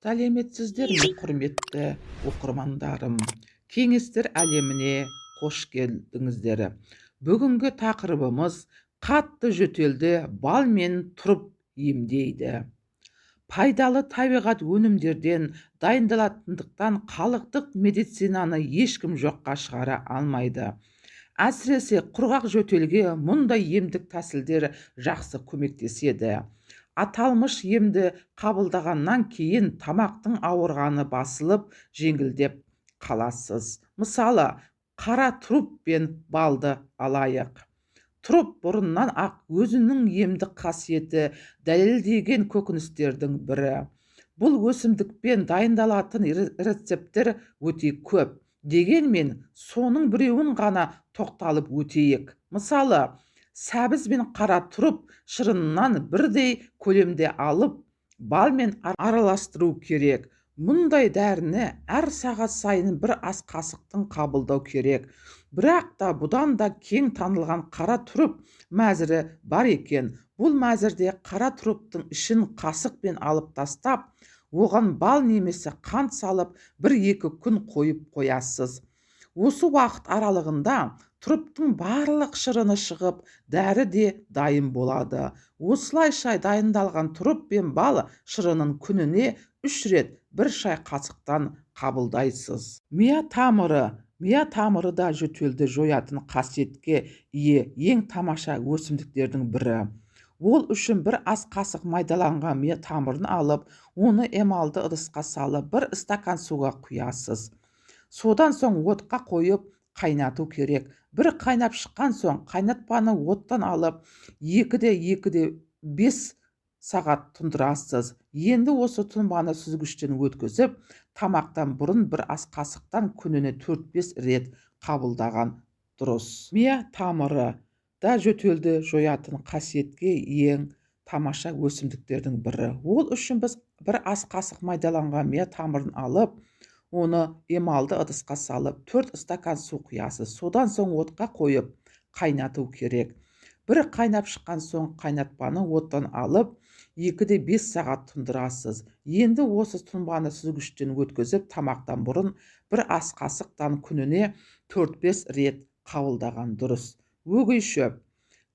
Сәлеметсіздер ме, құрметті оқырмандарым. Кеңестер әлеміне қош келдіңіздер. Бүгінгі тақырыбымыз қатты жөтелді бал мен тұрып емдейді. Пайдалы табиғат өнімдерден дайындалатындықтан халықтық медицинаны ешкім жоққа шығара алмайды. Әсіресе құрғақ жөтелге мұндай емдік тәсілдер жақсы көмектеседі. Аталмыш емді қабылдағаннан кейін тамақтың ауырғаны басылып, жеңілдеп қаласыз. Мысалы, қара тұрып пен балды алайық. Тұрып бұрыннан ақ өзінің емдік қасиеті дәлелдеген көкөністердің бірі. Бұл өсімдікпен дайындалатын рецепттер өте көп. Дегенмен, соның біреуін ғана тоқталып өтейік. Мысалы, сәбіз бен қара тұрып шырынынан бірдей көлемде алып, балмен араластыру керек. Мұндай дәріні әр сағат сайын бір ас қасықтың қабылдау керек. Бірақ та бұдан да кең танылған қара тұрып мәзірі бар екен. Бұл мәзірде қара тұрыптың ішін қасықпен алып тастап, оған бал немесе қант салып, 1-2 күн қойып қоясыз. Осы уақыт аралығында тұрыптың барлық шырыны шығып, дәрі де дайын болады. Осылайша дайындалған тұрып пен бал шырынын күніне 3 рет 1 шай қасықтан қабылдайсыз. Мия тамыры да жөтелді жоятын қасиетке ие ең тамаша өсімдіктердің бірі. Ол үшін 1 ас қасық майдаланған мия тамырын алып, оны эмалды ыдысқа салып, 1 стакан суға құясыз. Содан соң отқа қойып қайнату керек. 1 қайнап шыққан соң қайнатпаны оттан алып, 2-5 сағат тұндырасыз. Енді осы тұнбаны сүзгіштен өткізіп, тамақтан бұрын 1 ас қасықтан күніне 4-5 рет қабылдаған дұрыс. Мия тамыры да жөтелді жоятын қасиетке ең тамаша өсімдіктердің бірі. Ол үшін біз 1 ас қасық майдаланған мия тамырын алып, оны эмалды ыдысқа салып, 4 стакан су құясыз. Содан соң отқа қойып қайнату керек. 1 қайнап шыққан соң қайнатпаны оттан алып, 2-5 сағат тұндырасыз. Енді осы тұнбаны сүзгіштен өткізіп, тамақтан бұрын 1 ас қасықтан күніне 4-5 рет қабылдаған дұрыс. Өгей шөп.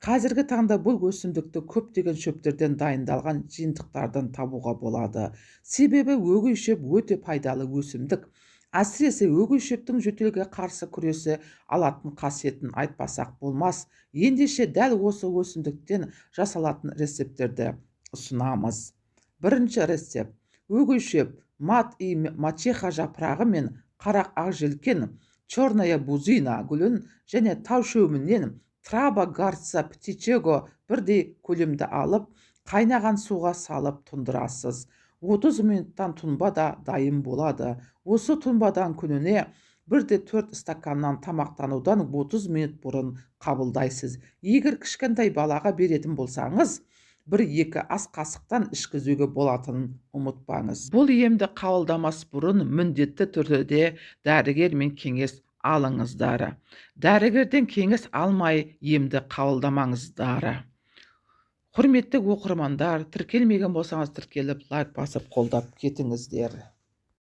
Қазіргі таңда бұл өсімдікті көптеген шөптерден дайындалған жиынтықтардан табуға болады. Себебі өгей шөп өте пайдалы өсімдік. Әсіресе өгей шөптің жөтелге қарсы күресі алатын қасиетін айтпасақ болмас. Ендеше дәл осы өсімдіктен жасалатын рецепттерді ұсынамыз. 1-ші рецепт. Өгей шөп, мат и мачеха жапырағы мен қарақ ақжелкен, черная бузина гүлін және тау шөбінен траба гарца птичего бірдей көлемді алып, қайнаған суға салып тұндырасыз. 30 минуттан тұнба да дайын болады. Осы тұнбадан күніне 1-4 стаканнан тамақтанудан 30 минут бұрын қабылдайсыз. Егер кішкентай балаға беретін болсаңыз, 1-2 ас қасықтан ішкізуге болатынын ұмытпаңыз. Бұл емді қабылдамас бұрын міндетті түрде дәрігермен кеңес алыңыздар. Дәрігерден кеңес алмай емді қабылдамаңыздар. Құрметті оқырмандар, тіркелмеген болсаңыз тіркеліп, лайк басып қолдап кетіңіздер.